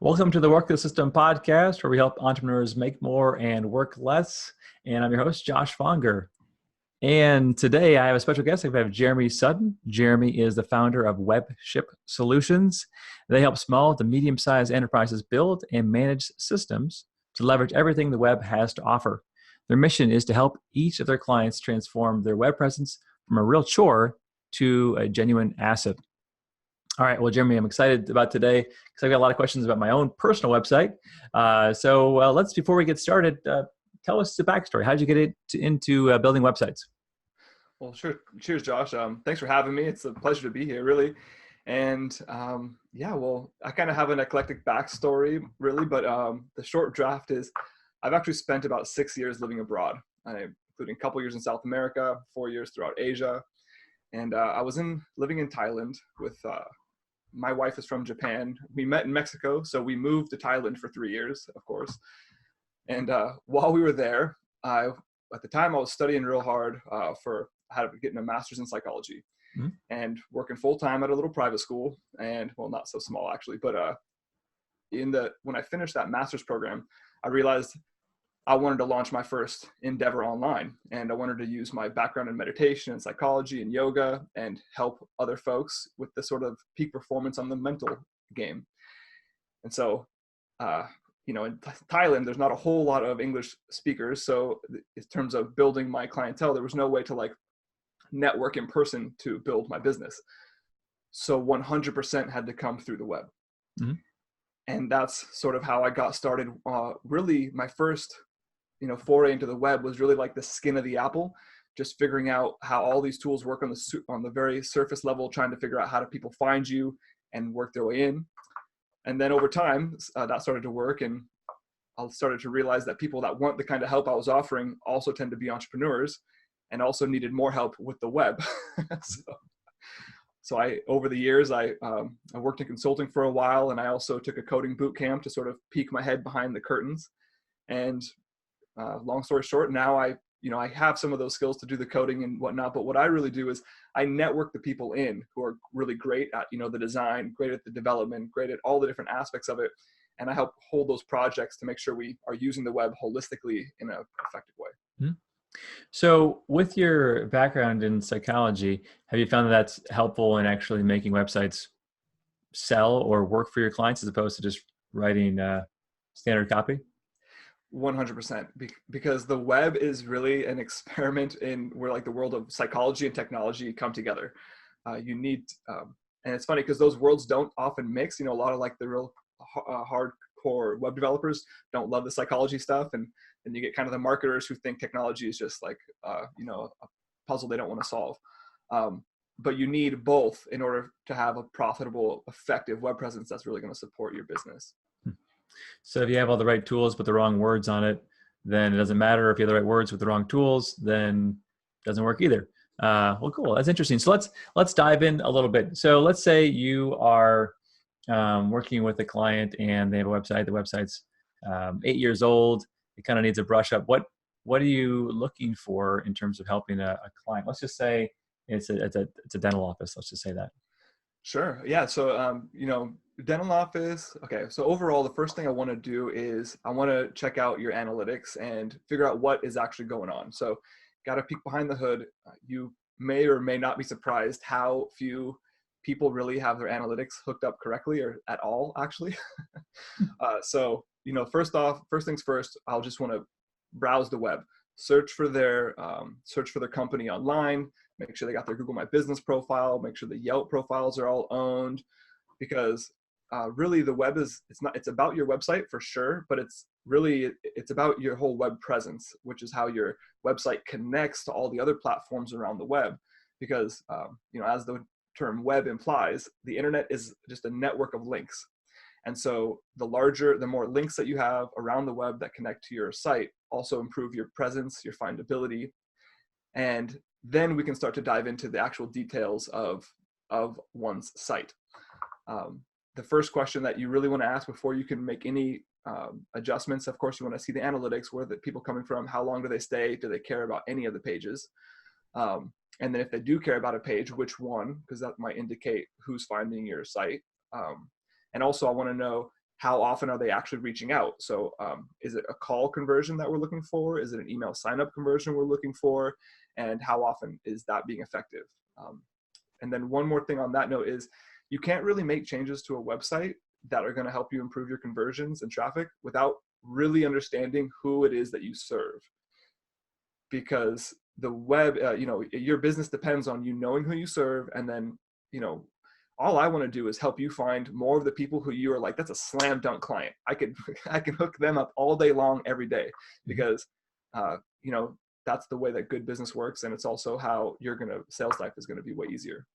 Welcome to the Work the System podcast, where we help entrepreneurs make more and work less. And I'm your host, Josh Fonger. And today I have a special guest. I have Jeremy Sutton. Jeremy is the founder of Webship Solutions. They help small to medium-sized enterprises build and manage systems to leverage everything the web has to offer. Their mission is to help each of their clients transform their web presence from a real chore to a genuine asset. All right. Well, Jeremy, I'm excited about today because I've got a lot of questions about my own personal website. Let's, before we get started, tell us the backstory. How did you get into building websites? Well, sure. Cheers, Josh. Thanks for having me. It's a pleasure to be here, really. And I kind of have an eclectic backstory, really, but the short draft is I've actually spent about 6 years living abroad, including a couple years in South America, 4 years throughout Asia. And I was living in Thailand with my wife is from Japan. We met in Mexico, so we moved to Thailand for 3 years, of course. And while we were there, at the time I was studying real hard getting a master's in psychology and working full time at a little private school, and well, not so small actually, but when I finished that master's program, I realized I wanted to launch my first endeavor online, and I wanted to use my background in meditation and psychology and yoga and help other folks with the sort of peak performance on the mental game. And so, in Thailand, there's not a whole lot of English speakers. So in terms of building my clientele, there was no way to network in person to build my business. So 100% had to come through the web. Mm-hmm. And that's sort of how I got started. Really, my first foray into the web was really like the skin of the apple, just figuring out how all these tools work on the very surface level, trying to figure out how do people find you and work their way in. And then over time, that started to work, and I started to realize that people that want the kind of help I was offering also tend to be entrepreneurs and also needed more help with the web. So over the years, I worked in consulting for a while, and I also took a coding boot camp to sort of peek my head behind the curtains. And long story short, now I have some of those skills to do the coding and whatnot, but what I really do is I network the people in who are really great at, the design, great at the development, great at all the different aspects of it. And I help hold those projects to make sure we are using the web holistically in an effective way. Mm-hmm. So with your background in psychology, have you found that that's helpful in actually making websites sell or work for your clients as opposed to just writing standard copy? 100%, because the web is really an experiment where the world of psychology and technology come together. You need, and it's funny because those worlds don't often mix. A lot of the real hardcore web developers don't love the psychology stuff, and you get kind of the marketers who think technology is just a puzzle they don't want to solve. But you need both in order to have a profitable, effective web presence that's really going to support your business. So if you have all the right tools but the wrong words on it, then it doesn't matter. If you have the right words with the wrong tools, then it doesn't work either. Well, cool. That's interesting. So let's dive in a little bit. So let's say you are working with a client and they have a website. The website's 8 years old. It kind of needs a brush up. What are you looking for in terms of helping a client? Let's just say it's a dental office. Let's just say that. Sure. Yeah. So, dental office. Okay. So overall, the first thing I want to do is I want to check out your analytics and figure out what is actually going on. So got to peek behind the hood. You may or may not be surprised how few people really have their analytics hooked up correctly or at all, actually. First things first, I'll just want to browse the web, search for their company online, make sure they got their Google My Business profile, make sure the Yelp profiles are all owned, because really the web it's about your website for sure, but it's about your whole web presence, which is how your website connects to all the other platforms around the web. Because as the term web implies, the internet is just a network of links. And so the more links that you have around the web that connect to your site also improve your presence, your findability. And then we can start to dive into the actual details of one's site. The first question that you really want to ask before you can make any adjustments, of course, you want to see the analytics, where the people coming from, how long do they stay, do they care about any of the pages? And then if they do care about a page, which one, because that might indicate who's finding your site. And also I want to know how often are they actually reaching out? So is it a call conversion that we're looking for? Is it an email sign-up conversion we're looking for? And how often is that being effective? And then one more thing on that note is you can't really make changes to a website that are going to help you improve your conversions and traffic without really understanding who it is that you serve. Because the web, your business depends on you knowing who you serve. And then, all I want to do is help you find more of the people who you are like, that's a slam dunk client. I can hook them up all day long, every day, because, that's the way that good business works. And it's also how sales life is going to be way easier.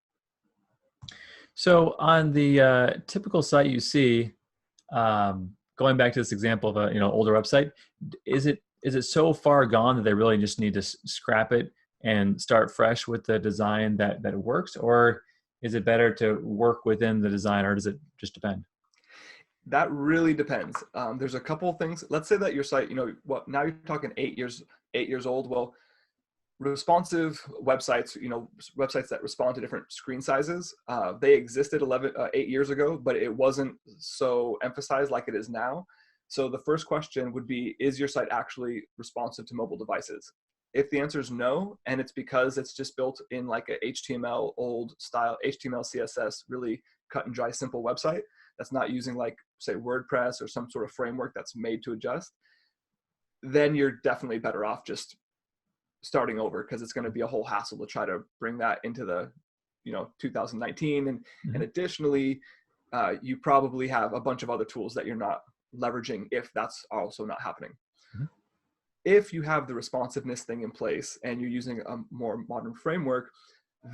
So on the typical site you see, going back to this example of a older website, is it so far gone that they really just need to scrap it and start fresh with the design that works, or is it better to work within the design, or does it just depend? That really depends. There's a couple of things. Let's say that your site, now you're talking 8 years old. Well, responsive websites, websites that respond to different screen sizes, they existed 8 years ago, but it wasn't so emphasized like it is now. So the first question would be, is your site actually responsive to mobile devices? If the answer is no, and it's because it's just built in like a HTML, old style HTML, CSS, really cut and dry, simple website that's not using like, say, WordPress or some sort of framework that's made to adjust, then you're definitely better off just starting over, because it's going to be a whole hassle to try to bring that into the 2019. And additionally, you probably have a bunch of other tools that you're not leveraging if that's also not happening. If you have the responsiveness thing in place and you're using a more modern framework,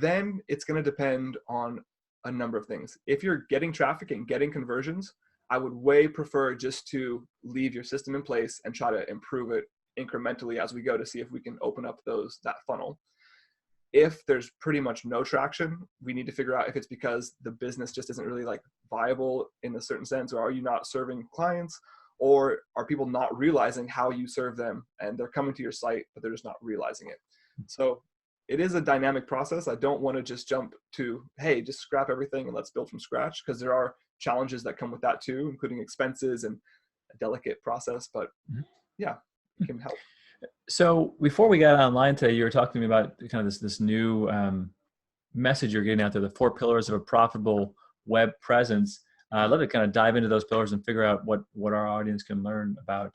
then it's going to depend on a number of things. If you're getting traffic and getting conversions, I would way prefer just to leave your system in place and try to improve it incrementally as we go to see if we can open up that funnel. If there's pretty much no traction, we need to figure out if it's because the business just isn't really like viable in a certain sense, or are you not serving clients, or are people not realizing how you serve them and they're coming to your site, but they're just not realizing it. So it is a dynamic process. I don't want to just jump to, hey, just scrap everything and let's build from scratch, because there are challenges that come with that too, including expenses and a delicate process, but yeah, it can help. So before we got online today, you were talking to me about kind of this new message you're getting out there, the 4 pillars of a profitable web presence. I'd love to kind of dive into those pillars and figure out what our audience can learn about,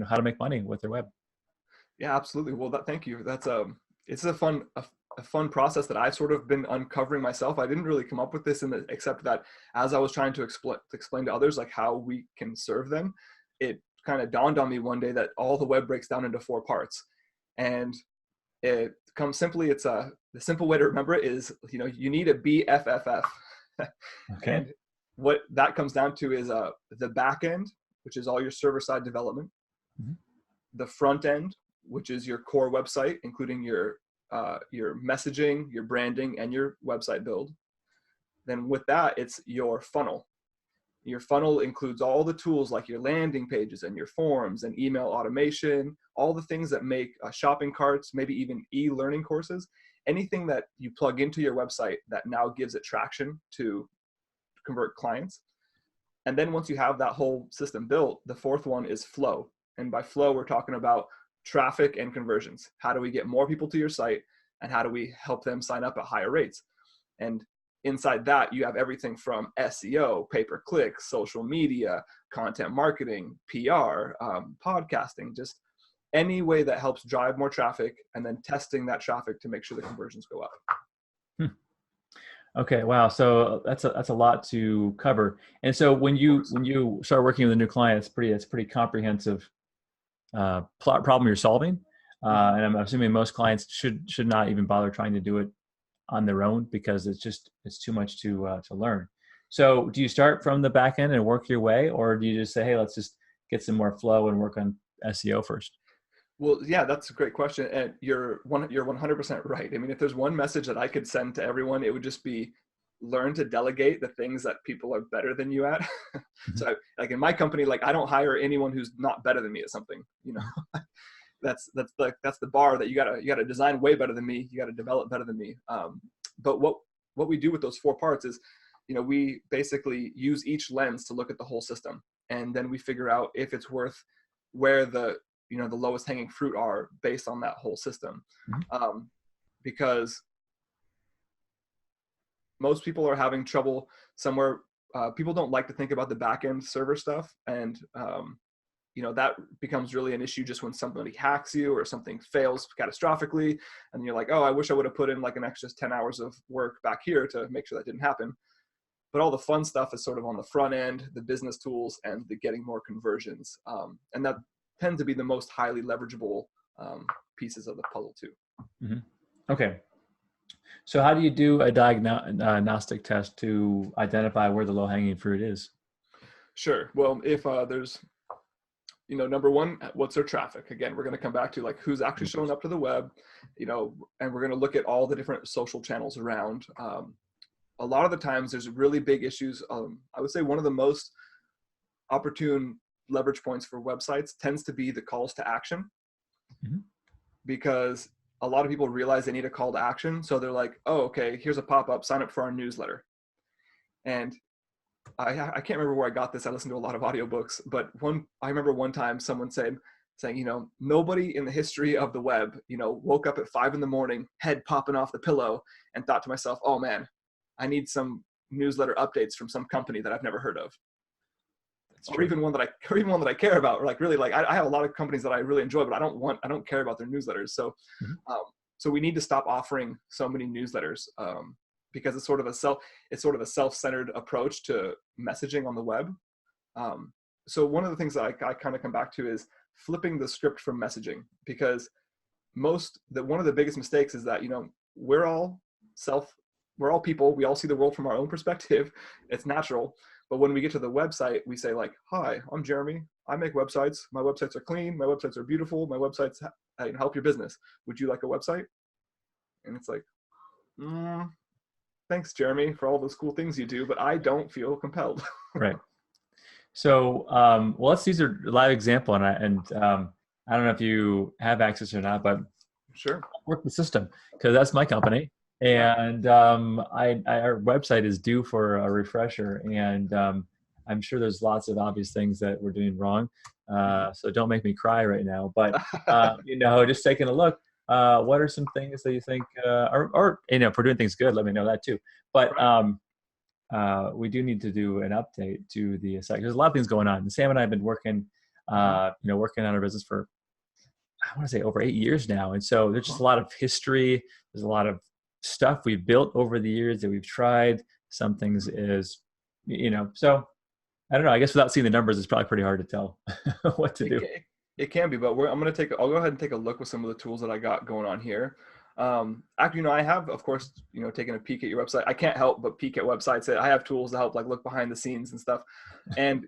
how to make money with their web. Yeah, absolutely. Well, thank you. That's it's a fun process that I've sort of been uncovering myself. I didn't really come up with this except that as I was trying to explain to others like how we can serve them, it kind of dawned on me one day that all the web breaks down into 4 parts, and it comes simply. It's the simple way to remember it is, you need a BFFF. Okay. And what that comes down to is the back end, which is all your server-side development, the front end, which is your core website, including your messaging, your branding, and your website build. Then with that, it's your funnel. Your funnel includes all the tools like your landing pages and your forms and email automation, all the things that make shopping carts, maybe even e-learning courses, anything that you plug into your website that now gives it traction to convert clients. And then once you have that whole system built, the 4th one is flow. And by flow, we're talking about traffic and conversions. How do we get more people to your site, and how do we help them sign up at higher rates? And inside that, you have everything from SEO, pay-per-click, social media, content marketing, PR, podcasting, just any way that helps drive more traffic, and then testing that traffic to make sure the conversions go up. Okay. Wow. So that's a lot to cover. And so when you start working with a new client, it's pretty comprehensive problem you're solving. And I'm assuming most clients should not even bother trying to do it on their own, because it's too much to learn. So do you start from the back end and work your way, or do you just say, hey, let's just get some more flow and work on SEO first? Well, yeah, that's a great question. And you're 100% right. I mean, if there's one message that I could send to everyone, it would just be learn to delegate the things that people are better than you at. So like in my company, like I don't hire anyone who's not better than me at something, that's the bar that you gotta design way better than me. You gotta develop better than me. But what we do with those 4 parts is, we basically use each lens to look at the whole system. and then we figure out if it's worth where the the lowest hanging fruit are based on that whole system. Because most people are having trouble somewhere. People don't like to think about the back end server stuff, and that becomes really an issue just when somebody hacks you or something fails catastrophically, and you're like, oh, I wish I would have put in like an extra 10 hours of work back here to make sure that didn't happen. But all the fun stuff is sort of on the front end, the business tools and the getting more conversions, and that tend to be the most highly leverageable pieces of the puzzle too. Mm-hmm. Okay. So how do you do a diagnostic test to identify where the low-hanging fruit is? Sure. Well, if there's, number one, what's their traffic? Again, we're going to come back to like who's actually showing up to the web, and we're going to look at all the different social channels around. A lot of the times there's really big issues. I would say one of the most opportune leverage points for websites tends to be the calls to action, because a lot of people realize they need a call to action. So they're like, oh, okay, here's a pop-up, sign up for our newsletter. And I can't remember where I got this. I listened to a lot of audiobooks, but I remember one time someone saying, nobody in the history of the web, woke up at 5 a.m, head popping off the pillow and thought to myself, oh man, I need some newsletter updates from some company that I've never heard of. Or even one that I care about, or like really like I have a lot of companies that I really enjoy, but I don't care about their newsletters. So, so we need to stop offering so many newsletters, because it's sort of a self-centered approach to messaging on the web. So one of the things that I kind of come back to is flipping the script from messaging, because one of the biggest mistakes is that, we're all people. We all see the world from our own perspective. It's natural. But when we get to the website, we say like, hi, I'm Jeremy. I make websites. My websites are clean. My websites are beautiful. My websites help your business. Would you like a website? And it's like, thanks, Jeremy, for all those cool things you do, but I don't feel compelled. Right. So, well, let's use a live example. And I don't know if you have access or not, but sure, work the system, because that's my company. And our website is due for a refresher, and I'm sure there's lots of obvious things that we're doing wrong. So don't make me cry right now. But just taking a look, what are some things that you think, or if we're doing things good, let me know that too. But we do need to do an update to the site. There's a lot of things going on. Sam and I have been working on our business for, I want to say, over 8 years now, and so there's just a lot of history. There's a lot of stuff we've built over the years that we've tried. Some things is, so I don't know. I guess without seeing the numbers, it's probably pretty hard to tell what to do. It can be, but I'll go ahead and take a look with some of the tools that I got going on here. Actually, I have, of course, taken a peek at your website. I can't help but peek at websites. I have tools to help like look behind the scenes and stuff. And,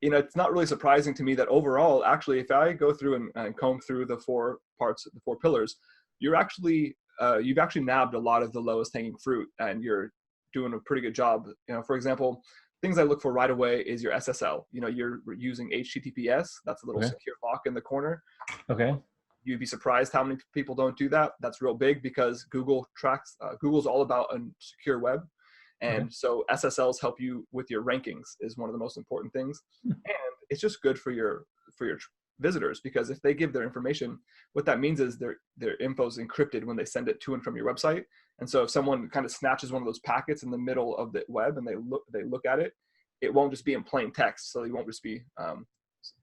it's not really surprising to me that overall, actually, if I go through and comb through the 4 parts, the 4 pillars, you've actually nabbed a lot of the lowest hanging fruit, and you're doing a pretty good job. For example, things I look for right away is your SSL. You're using HTTPS. That's a little secure lock in the corner. Okay. You'd be surprised how many people don't do that. That's real big, because Google tracks, Google's all about a secure web. And so SSLs help you with your rankings is one of the most important things. And it's just good for your visitors, because if they give their information, what that means is their info is encrypted when they send it to and from your website. And so if someone kind of snatches one of those packets in the middle of the web and they look at it, it won't just be in plain text. So they won't just be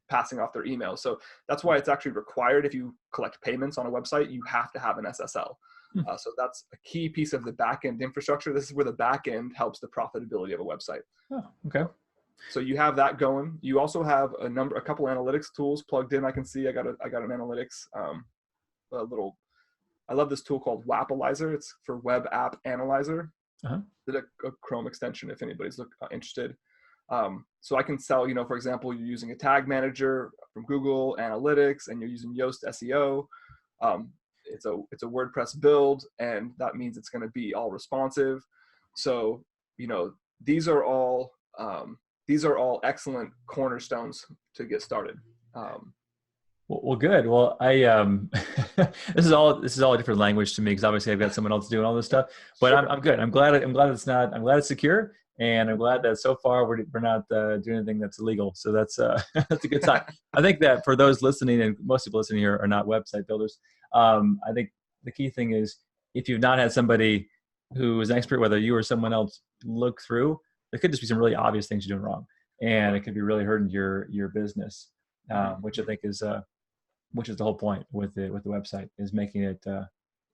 passing off their email. So that's why it's actually required. If you collect payments on a website, you have to have an SSL. So that's a key piece of the back-end infrastructure. This is where the back-end helps the profitability of a website. Oh, okay. So you have that going. You also have a couple analytics tools plugged in. I can see I got an analytics, I love this tool called Wappalizer. It's for Web App Analyzer. It's a Chrome extension if anybody's interested. So I can sell, for example, you're using a tag manager from Google Analytics and you're using Yoast SEO. It's a WordPress build, and that means it's going to be all responsive. So, these are all excellent cornerstones to get started. Well, good. Well, this is all a different language to me, because obviously I've got someone else doing all this stuff. But sure. I'm good. I'm glad it's secure, And I'm glad that so far we're not doing anything that's illegal. So that's that's a good sign. I think that for those listening, and most people listening here are not website builders, I think the key thing is if you've not had somebody who is an expert, whether you or someone else, look through, there could just be some really obvious things you're doing wrong, and it could be really hurting your business, which I think is which is the whole point with the website, is making it not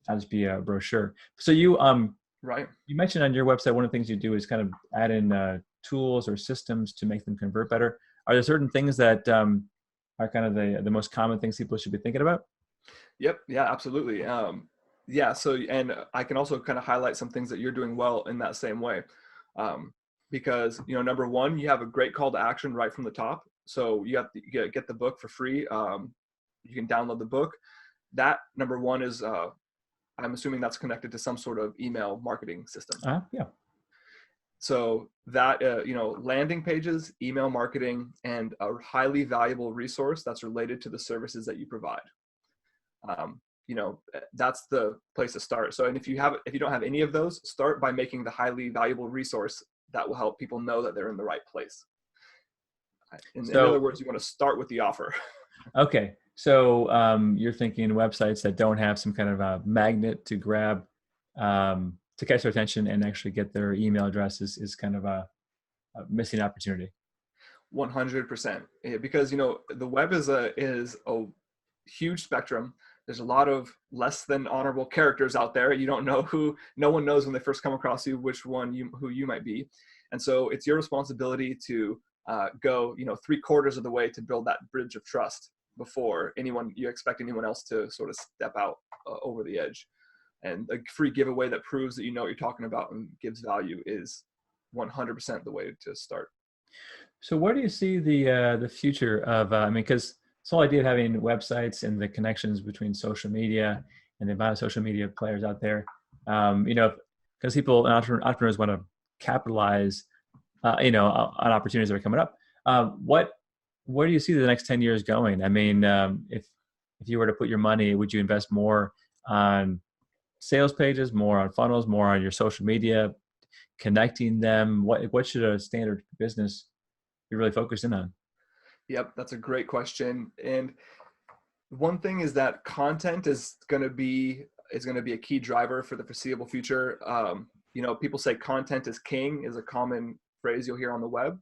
just be a brochure. So you Right. you mentioned on your website one of the things you do is kind of add in tools or systems to make them convert better. Are there certain things that are kind of the most common things people should be thinking about? Yep. Yeah, absolutely. Yeah. So, and I can also kind of highlight some things that you're doing well in that same way. Um, because, number one, you have a great call to action right from the top. So you have to get the book for free. You can download the book. That number one is, I'm assuming that's connected to some sort of email marketing system. Yeah. So that, landing pages, email marketing, and a highly valuable resource that's related to the services that you provide. That's the place to start. So, and if you don't have any of those, start by making the highly valuable resource that will help people know that they're in the right place. In other words, you want to start with the offer. Okay. So you're thinking websites that don't have some kind of a magnet to grab, to catch their attention and actually get their email addresses is kind of a missing opportunity. 100%. Because, the web is a huge spectrum. There's a lot of less than honorable characters out there. You don't know no one knows when they first come across you, who you might be. And so it's your responsibility to go, 3/4 of the way to build that bridge of trust before you expect anyone else to sort of step out over the edge. And a free giveaway that proves that you know what you're talking about and gives value is 100% the way to start. So where do you see the future of, because this whole idea of having websites and the connections between social media and the amount of social media players out there, because people, entrepreneurs want to capitalize, on opportunities that are coming up. Where do you see the next 10 years going? I mean, if you were to put your money, would you invest more on sales pages, more on funnels, more on your social media, connecting them? What should a standard business be really focused in on? Yep, that's a great question. And one thing is that content is going to be a key driver for the foreseeable future. People say content is king is a common phrase you'll hear on the web.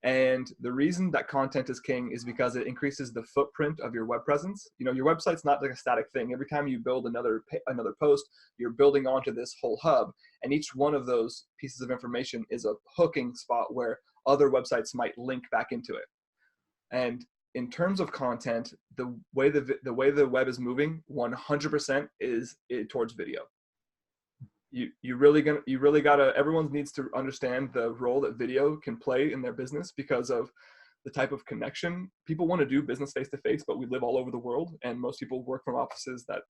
And the reason that content is king is because it increases the footprint of your web presence. Your website's not like a static thing. Every time you build another post, you're building onto this whole hub. And each one of those pieces of information is a hooking spot where other websites might link back into it. And in terms of content, the way the web is moving 100% is towards video. Everyone needs to understand the role that video can play in their business because of the type of connection. People want to do business face to face, but we live all over the world, and most people work from offices that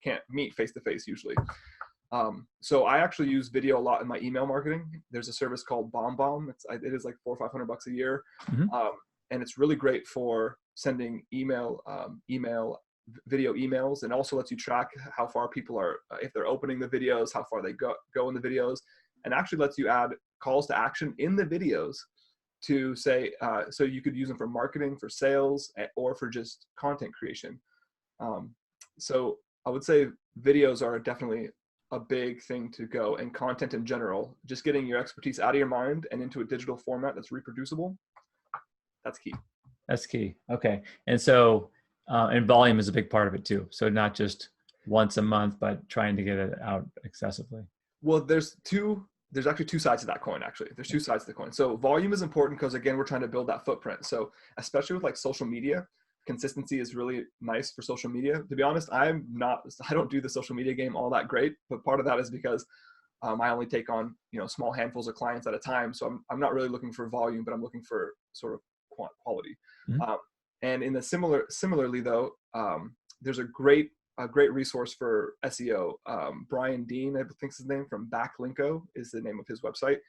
can't meet face to face usually. So I actually use video a lot in my email marketing. There's a service called BombBomb. It is like $400 or $500 a year. Mm-hmm. And it's really great for sending video emails, and also lets you track how far people are, if they're opening the videos, how far they go in the videos, and actually lets you add calls to action in the videos to say, so you could use them for marketing, for sales, or for just content creation. So I would say videos are definitely a big thing to go, and content in general, just getting your expertise out of your mind and into a digital format that's reproducible. That's key. That's key. Okay. And so, and volume is a big part of it too. So not just once a month, but trying to get it out excessively. Well, there's actually two sides to that coin. There's two sides to the coin. So volume is important because, again, we're trying to build that footprint. So especially with like social media, consistency is really nice for social media. To be honest, I don't do the social media game all that great, but part of that is because I only take on, small handfuls of clients at a time. So I'm not really looking for volume, but I'm looking for sort of quality. Mm-hmm. And in the similarly though, there's a great resource for SEO. Brian Dean, I think his name, from Backlinko is the name of his website.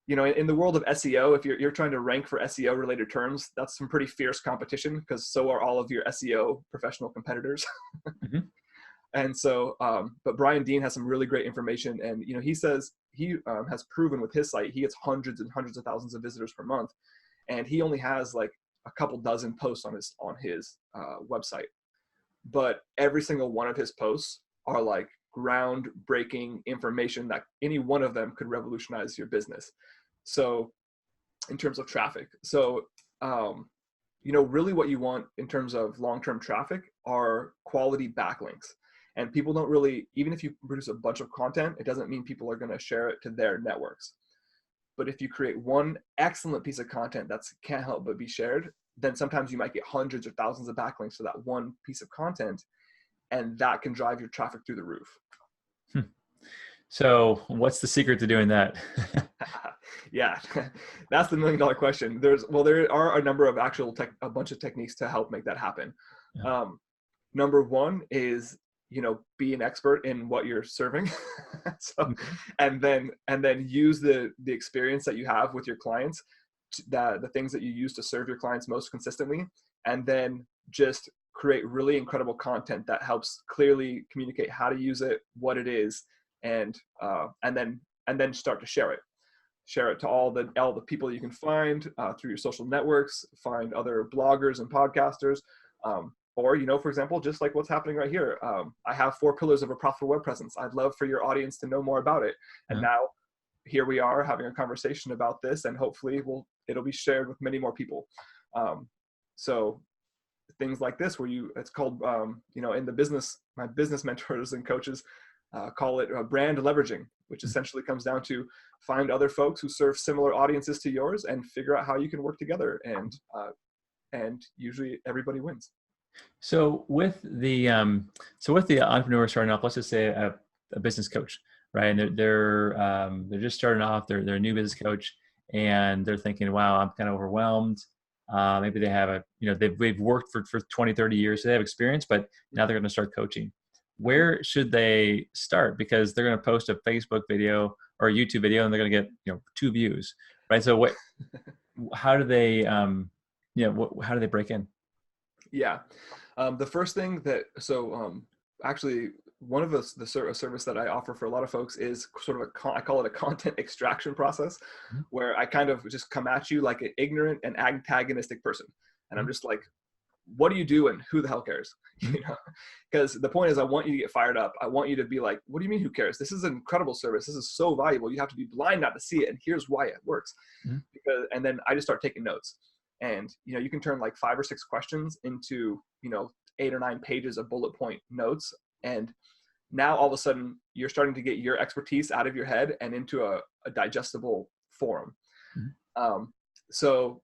In the world of SEO, if you're trying to rank for SEO related terms, that's some pretty fierce competition, because so are all of your SEO professional competitors. Mm-hmm. And so, but Brian Dean has some really great information, and he says has proven with his site, he gets hundreds and hundreds of thousands of visitors per month, and he only has like a couple dozen posts on his website. But every single one of his posts are like groundbreaking information that any one of them could revolutionize your business. So in terms of traffic, so really what you want in terms of long-term traffic are quality backlinks. And people don't really, even if you produce a bunch of content, it doesn't mean people are going to share it to their networks. But if you create one excellent piece of content that can't help but be shared, then sometimes you might get hundreds or thousands of backlinks to that one piece of content, and that can drive your traffic through the roof. So what's the secret to doing that? Yeah, that's the $1 million question. There are a number of a bunch of techniques to help make that happen. Yeah. Number one is, be an expert in what you're serving. And then use the experience that you have with your clients, the things that you use to serve your clients most consistently, and then just create really incredible content that helps clearly communicate how to use it, what it is, and then start to share it to all the people you can find through your social networks. Find other bloggers and podcasters, or for example, just like what's happening right here. I have 4 pillars of a profitable web presence. I'd love for your audience to know more about it. And now here we are having a conversation about this, and hopefully it'll be shared with many more people. So things like this, where it's called, in the business, my business mentors and coaches call it brand leveraging, which essentially comes down to find other folks who serve similar audiences to yours and figure out how you can work together. And usually everybody wins. So with the entrepreneur starting off, let's just say a business coach, right? And they're just starting off. They're a new business coach, and they're thinking, wow, I'm kind of overwhelmed. Maybe they have they've worked for 20, 30 years. So they have experience, but now they're going to start coaching. Where should they start? Because they're going to post a Facebook video or a YouTube video, and they're going to get 2 views, right? So how do they how do they break in? Yeah, the first thing actually one of the service that I offer for a lot of folks is sort of I call it a content extraction process, where I kind of just come at you like an ignorant and antagonistic person, and I'm just like, what do you do and who the hell cares? Because the point is, I want you to get fired up. I want you to be like, what do you mean who cares? This is an incredible service. This is so valuable. You have to be blind not to see it. And here's why it works. And then I just start taking notes. And, you can turn like 5 or 6 questions into, 8 or 9 pages of bullet point notes. And now all of a sudden you're starting to get your expertise out of your head and into a digestible form. So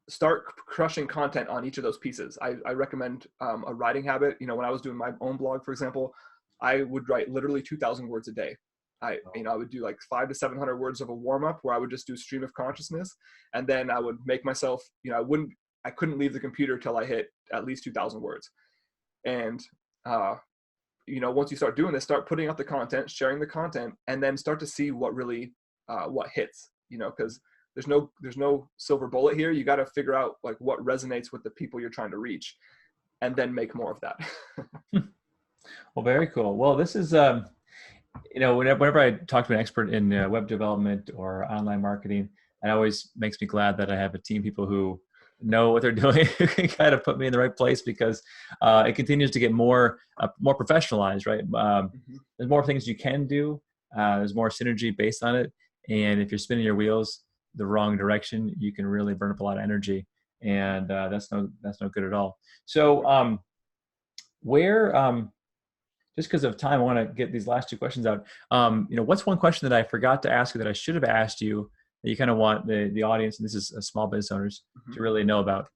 start crushing content on each of those pieces. I recommend a writing habit. When I was doing my own blog, for example, I would write literally 2,000 words a day. I would do like 500 to 700 words of a warm up where I would just do stream of consciousness. And then I would make myself, I couldn't leave the computer till I hit at least 2,000 words. And, once you start doing this, start putting out the content, sharing the content, and then start to see what really, what hits, because there's no silver bullet here. You got to figure out like what resonates with the people you're trying to reach, and then make more of that. Well, very cool. Well, this is, whenever I talk to an expert in web development or online marketing, it always makes me glad that I have a team of people who know what they're doing, who can kind of put me in the right place, because it continues to get more professionalized, right? There's more things you can do. There's more synergy based on it. And if you're spinning your wheels the wrong direction, you can really burn up a lot of energy, and that's no good at all. So just because of time, I want to get these last 2 questions out. What's one question that I forgot to ask you that I should have asked you that you kind of want the audience, and this is small business owners, to really know about?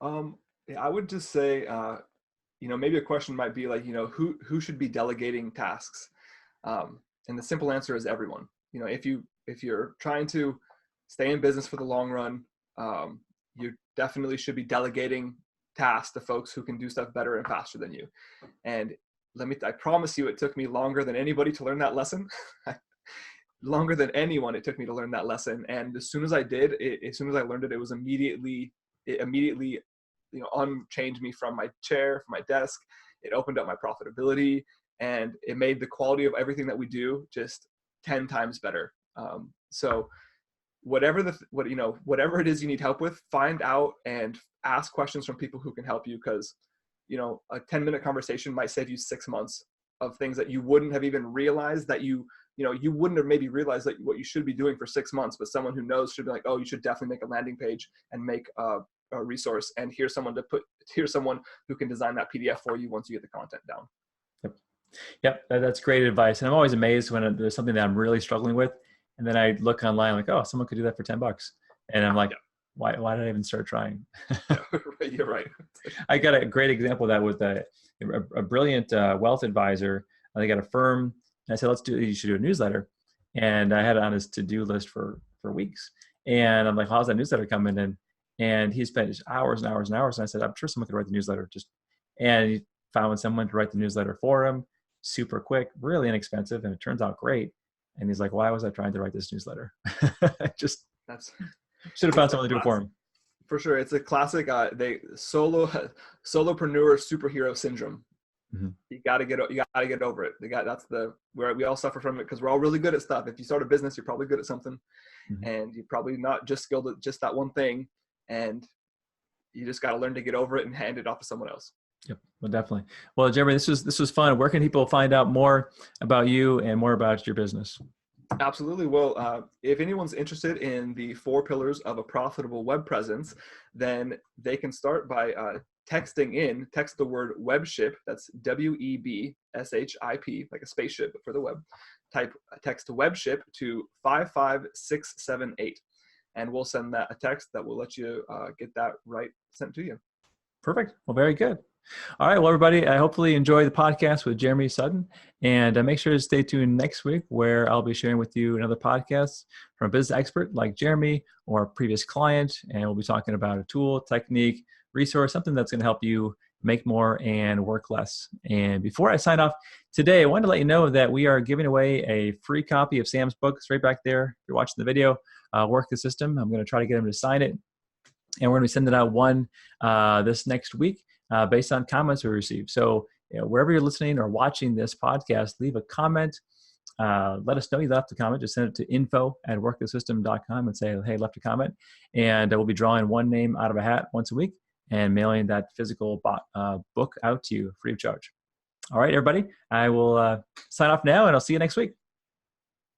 I would just say, maybe a question might be like, who should be delegating tasks? And the simple answer is everyone. If you're trying to stay in business for the long run, you definitely should be delegating tasks to folks who can do stuff better and faster than you. And I promise you, it took me longer than anybody to learn that lesson. Longer than anyone, it took me to learn that lesson. And as soon as I did, as soon as I learned it, it immediately unchanged me from my chair, from my desk. It opened up my profitability, and it made the quality of everything that we do just 10 times better. So whatever whatever it is you need help with, find out and ask questions from people who can help you, because a 10-minute conversation might save you 6 months of things that you wouldn't have even realized that you wouldn't have maybe realized that what you should be doing for 6 months, but someone who knows should be like, oh, you should definitely make a landing page and make a resource, and here's someone who can design that PDF for you once you get the content down. Yep, that's great advice. And I'm always amazed when there's something that I'm really struggling with, and then I look online like, oh, someone could do that for $10, and I'm like, why did I even start trying? You're right. I got a great example of that with a brilliant wealth advisor. They got a firm, and I said, you should do a newsletter, and I had it on his to-do list for weeks, and I'm like, how's that newsletter coming in? And he spent hours and hours and hours, and I said, I'm sure someone could write the newsletter. And he found someone to write the newsletter for him, super quick, really inexpensive, and it turns out great. And he's like, why was I trying to write this newsletter? Should have found someone to do it for him. For sure. It's a classic solopreneur superhero syndrome. Mm-hmm. You gotta get over it. That's where we all suffer from it, because we're all really good at stuff. If you start a business, you're probably good at something, mm-hmm. and you're probably not just skilled at just that one thing, and you just got to learn to get over it and hand it off to someone else. Yep. Well, definitely. Well, Jeremy, this was fun. Where can people find out more about you and more about your business? Absolutely. Well, if anyone's interested in the 4 pillars of a profitable web presence, then they can start by text the word webship. That's WEBSHIP, like a spaceship for the web. Text webship to 55678. And we'll send that a text that will let you get that sent to you. Perfect. Well, very good. All right. Well, everybody, I hopefully enjoy the podcast with Jeremy Sutton, and make sure to stay tuned next week, where I'll be sharing with you another podcast from a business expert like Jeremy or a previous client. And we'll be talking about a tool, technique, resource, something that's going to help you make more and work less. And before I sign off today, I wanted to let you know that we are giving away a free copy of Sam's book. It's right back there. If you're watching the video, Work the System. I'm going to try to get him to sign it. And we're going to be sending out one this next week based on comments we receive. So wherever you're listening or watching this podcast, leave a comment. Let us know you left a comment. Just send it to info@workthesystem.com and say, hey, left a comment. And we'll be drawing one name out of a hat once a week and mailing that physical book out to you free of charge. All right, everybody. I will sign off now, and I'll see you next week.